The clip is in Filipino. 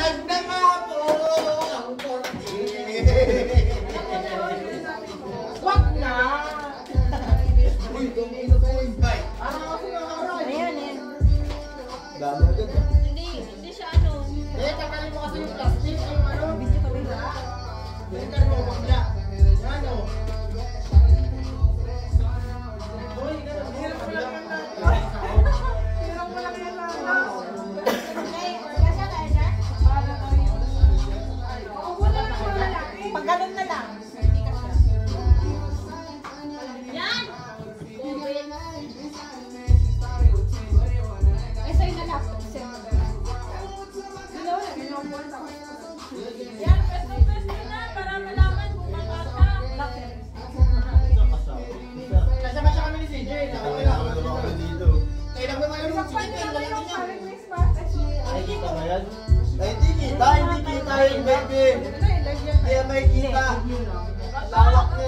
Live na nga po ang korte. Wag na. Uy, ito po yung bike. Ayan, ayan. Dami agad. Hindi siya ano. Takalin mo kasi yung plastic. Yung ano? Video kami ba? Balikan mo, wag na. Yan o. Uy, ganun. Hirap mo lang yan na. Hirap mo lang yan na. Pag ganun na lang. Yan! Eh, sa'yo na lang. Yan, pwesto na para malaman kung makaka. Kasama siya kami ni CJ. Kailang naman yung CJ. Ay, kita ba yan? Ay, hindi kita yung baby. Hindi may kita. Tawak niya